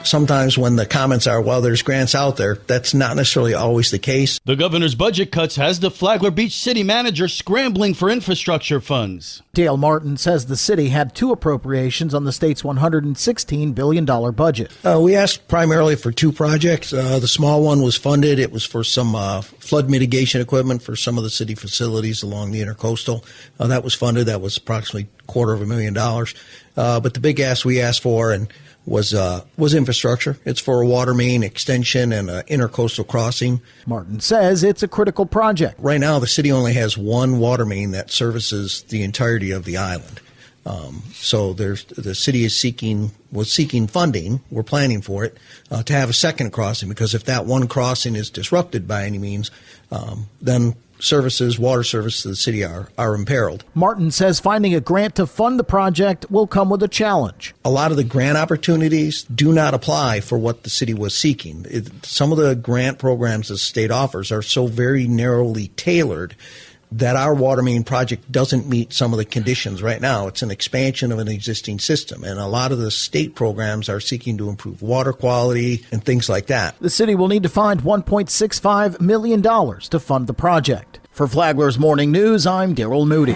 sometimes when the comments are, well, there's grants out there, that's not necessarily always the case. The governor's budget cuts has the Flagler Beach city manager scrambling for infrastructure funds. Dale Martin says the city had 2 appropriations on the state's $116 billion budget. We asked primarily for 2 projects. The small one was funded. It was for some flood mitigation equipment for some of the city facilities along the intercoastal. That was funded. That was approximately $250,000. But the big ask we asked for was infrastructure. It's for a water main extension and an intercoastal crossing. Martin says it's a critical project. Right now, the city only has 1 water main that services the entirety of the island. So the city was seeking funding. We're planning for it to have a second crossing, because if that one crossing is disrupted by any means, then water service to the city are imperiled. Martin says finding a grant to fund the project will come with a challenge. A lot of the grant opportunities do not apply for what the city was seeking. Some of the grant programs the state offers are so very narrowly tailored that our water main project doesn't meet some of the conditions right now. It's an expansion of an existing system, and a lot of the state programs are seeking to improve water quality and things like that. The city will need to find $1.65 million to fund the project. For Flagler's Morning News, I'm Daryl Moody.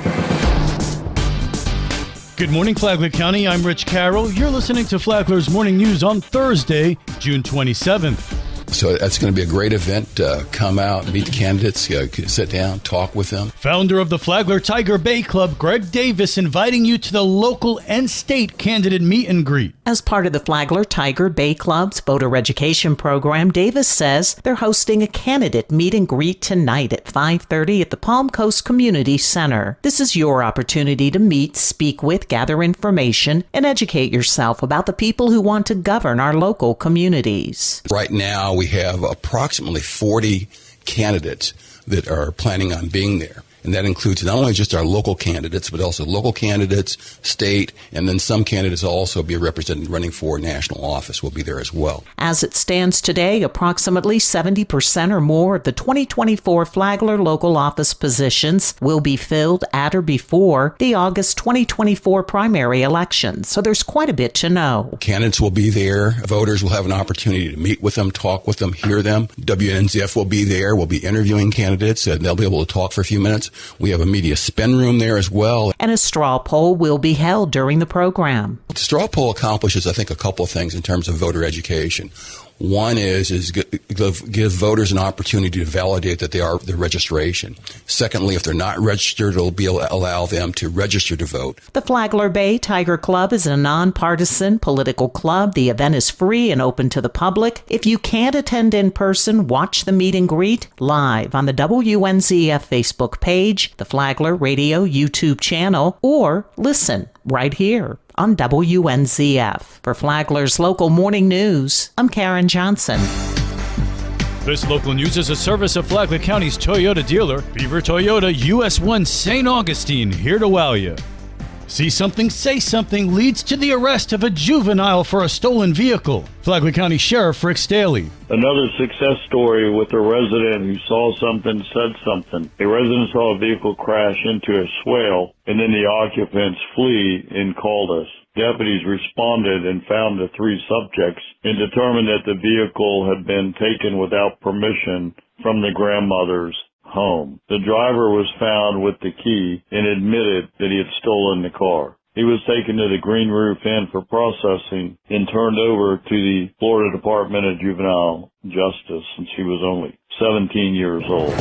Good morning, Flagler County. I'm Rich Carroll. You're listening to Flagler's Morning News on Thursday, June 27th. So that's going to be a great event. Come out, meet the candidates, sit down, talk with them. Founder of the Flagler Tiger Bay Club, Greg Davis, inviting you to the local and state candidate meet and greet. As part of the Flagler Tiger Bay Club's voter education program, Davis says they're hosting a candidate meet and greet tonight at 5:30 at the Palm Coast Community Center. This is your opportunity to meet, speak with, gather information, and educate yourself about the people who want to govern our local communities. Right now, we have approximately 40 candidates that are planning on being there. And that includes not only just our local candidates, but also local candidates, state, and then some candidates will also be represented running for national office will be there as well. As it stands today, approximately 70% or more of the 2024 Flagler local office positions will be filled at or before the August 2024 primary election. So there's quite a bit to know. Candidates will be there. Voters will have an opportunity to meet with them, talk with them, hear them. WNZF will be there. We'll be interviewing candidates, and they'll be able to talk for a few minutes. We have a media spin room there as well. And a straw poll will be held during the program. The straw poll accomplishes, I think, a couple of things in terms of voter education. One is give voters an opportunity to validate that they are their registration. Secondly, if they're not registered, it'll allow them to register to vote. The Flagler Bay Tiger Club is a nonpartisan political club. The event is free and open to the public. If you can't attend in person, watch the meet and greet live on the WNZF Facebook page, the Flagler Radio YouTube channel, or listen right here on WNZF. For Flagler's Local Morning News, I'm Karen Johnson. This local news is a service of Flagler County's Toyota dealer, Beaver Toyota, US 1 St. Augustine, here to wow you. See something, say something leads to the arrest of a juvenile for a stolen vehicle. Flagler County Sheriff Rick Staley. Another success story with a resident who saw something, said something. A resident saw a vehicle crash into a swale, and then the occupants flee and called us. Deputies responded and found the 3 subjects and determined that the vehicle had been taken without permission from the grandmother's home. The driver was found with the key and admitted that he had stolen the car. He was taken to the Green Roof Inn for processing and turned over to the Florida Department of Juvenile Justice since he was only 17 years old.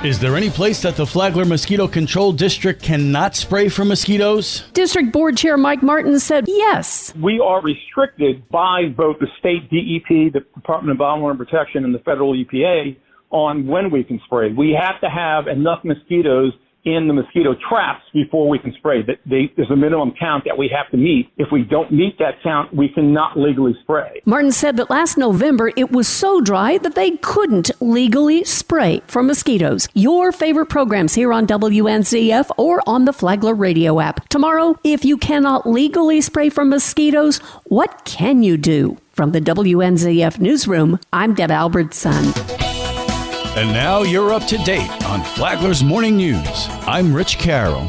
Is there any place that the Flagler Mosquito Control District cannot spray for mosquitoes? District Board Chair Mike Martin said yes. We are restricted by both the state DEP, the Department of Environmental Protection, and the federal EPA on when we can spray. We have to have enough mosquitoes in the mosquito traps before we can spray. There's a minimum count that we have to meet. If we don't meet that count, we cannot legally spray. Martin said that last November it was so dry that they couldn't legally spray for mosquitoes. Your favorite programs here on WNZF or on the Flagler radio app. Tomorrow, if you cannot legally spray for mosquitoes, what can you do? From the WNZF newsroom, I'm Deb Albertson. And now you're up to date on Flagler's Morning News. I'm Rich Carroll.